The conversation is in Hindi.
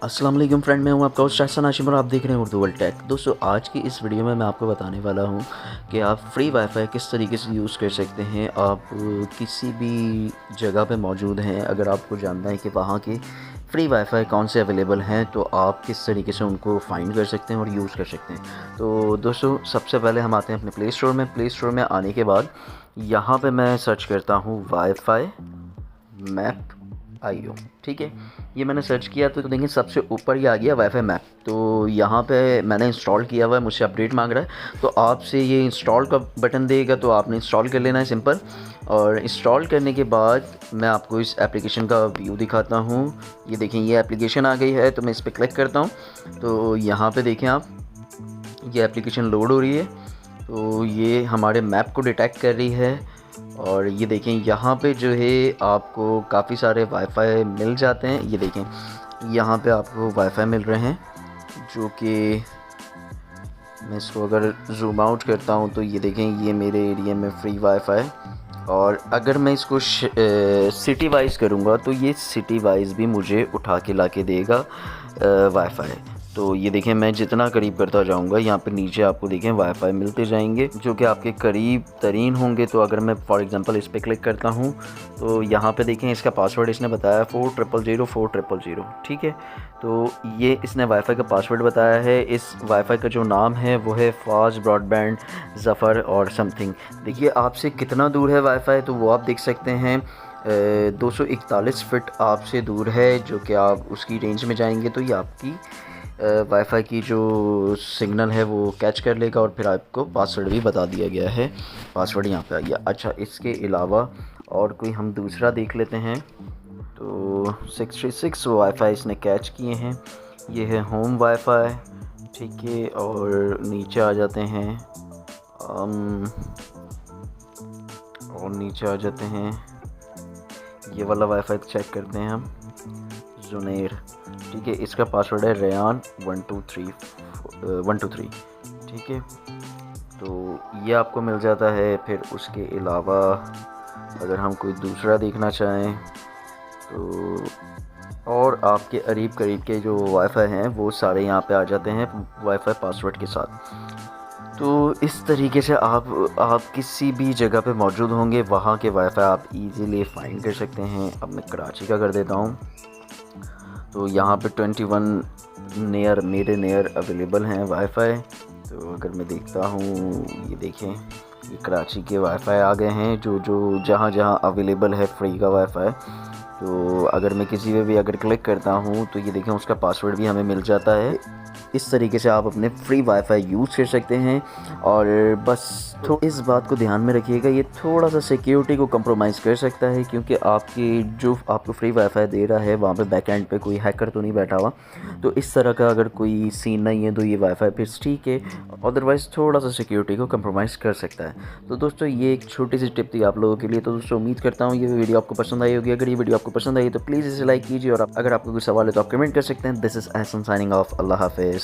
अस्सलाम वालेकुम फ्रेंड, मैं हूं आपका होस्ट एहसन हाशिम और आप देख रहे हैं उर्दू वर्ल्ड टेक। दोस्तों, आज की इस वीडियो में मैं आपको बताने वाला हूं कि आप फ्री वाईफाई किस तरीके से यूज़ कर सकते हैं। आप किसी भी जगह पे मौजूद हैं, अगर आपको जानना है कि वहां के फ्री वाईफाई कौन से अवेलेबल हैं तो आप किस तरीके से उनको फाइंड कर सकते हैं और यूज़ कर सकते हैं। तो दोस्तों, सबसे पहले हम आते हैं अपने प्ले स्टोर में आने के बाद यहाँ पर मैं सर्च करता हूँ वाईफाई मैप IO। ठीक है, ये मैंने सर्च किया तो देखिए सबसे ऊपर ही आ गया वाईफाई मैप। तो यहाँ पे मैंने इंस्टॉल किया हुआ है, मुझसे अपडेट मांग रहा है, तो आपसे ये इंस्टॉल का बटन देगा तो आपने इंस्टॉल कर लेना है सिंपल। और इंस्टॉल करने के बाद मैं आपको इस एप्लीकेशन का व्यू दिखाता हूँ। ये देखें, ये एप्लीकेशन आ गई है, तो मैं इस पर क्लिक करता हूँ। तो यहाँ पर देखें आप, ये एप्लीकेशन लोड हो रही है। तो ये हमारे मैप को डिटेक्ट कर रही है। और ये देखें, यहाँ पे जो है आपको काफ़ी सारे वाईफाई मिल जाते हैं। ये देखें, यहाँ पे आपको वाईफाई मिल रहे हैं जो कि मैं इसको अगर जूम आउट करता हूँ तो ये देखें, ये मेरे एरिया में फ्री वाईफाई। और अगर मैं इसको सिटी वाइज करूँगा तो ये सिटी वाइज भी मुझे उठा के ला के देगा वाईफाई। तो ये देखें, मैं जितना करीब करता जाऊंगा यहाँ पे नीचे आपको देखें वाईफाई मिलते जाएंगे जो कि आपके करीब तरीन होंगे। तो अगर मैं फॉर एग्जांपल इस पर क्लिक करता हूँ तो यहाँ पे देखें, इसका पासवर्ड इसने बताया 40004000। ठीक है, तो ये इसने वाईफाई का पासवर्ड बताया है। इस वाईफाई का जो नाम है वो है फास्ट ब्रॉडबैंड ज़फ़र और समथिंग। देखिए आपसे कितना दूर है वाईफाई, तो वो आप देख सकते हैं 241 फीट आपसे दूर है। जो कि आप उसकी रेंज में जाएंगे तो ये आपकी वाईफाई की जो सिग्नल है वो कैच कर लेगा। और फिर आपको पासवर्ड भी बता दिया गया है, पासवर्ड यहाँ पे आ गया। अच्छा, इसके अलावा और कोई हम दूसरा देख लेते हैं। तो 636 वाईफाई इसने कैच किए हैं। ये है होम वाईफाई। ठीक है, और नीचे आ जाते हैं और नीचे आ जाते हैं, ये वाला वाईफाई चेक करते हैं हम, जुनेर। ठीक है, इसका पासवर्ड है रेयान 123। ठीक है, तो ये आपको मिल जाता है। फिर उसके अलावा अगर हम कोई दूसरा देखना चाहें तो और आपके करीब के जो वाईफाई हैं वो सारे यहाँ पे आ जाते हैं वाईफाई पासवर्ड के साथ। तो इस तरीके से आप किसी भी जगह पे मौजूद होंगे, वहाँ के वाईफाई आप इजीली फाइंड कर सकते हैं। अब मैं कराची का कर देता हूँ। तो यहाँ पे 21 मेरे नियर अवेलेबल हैं वाईफाई। तो अगर मैं देखता हूँ, ये देखें, ये कराची के वाईफाई आ गए हैं जो जहाँ अवेलेबल है फ्री का वाईफाई। तो अगर मैं किसी पे भी अगर क्लिक करता हूँ तो ये देखें, उसका पासवर्ड भी हमें मिल जाता है। इस तरीके से आप अपने फ्री वाईफाई यूज़ कर सकते हैं। और बस इस बात को ध्यान में रखिएगा, ये थोड़ा सा सिक्योरिटी को कंप्रोमाइज़ कर सकता है, क्योंकि जो आपको फ्री वाईफाई दे रहा है वहाँ पे बैकएंड पे कोई हैकर तो नहीं बैठा हुआ। तो इस तरह का अगर कोई सीन नहीं है तो ये वाईफाई फिर ठीक है, अदरवाइज़ थोड़ा सा सिक्योरिटी को कंप्रोमाइज़ कर सकता है। तो दोस्तों, ये एक छोटी सी टिप थी आप लोगों के लिए। तो दोस्तों, उम्मीद करता हूँ ये वीडियो आपको पसंद आई होगी। अगर ये वीडियो आपको पसंद आई तो प्लीज़ इसे लाइक कीजिए, और अगर आपको कोई सवाल है तो आप कमेंट कर सकते हैं। This is Ehsan signing off. अल्लाह हाफिज़।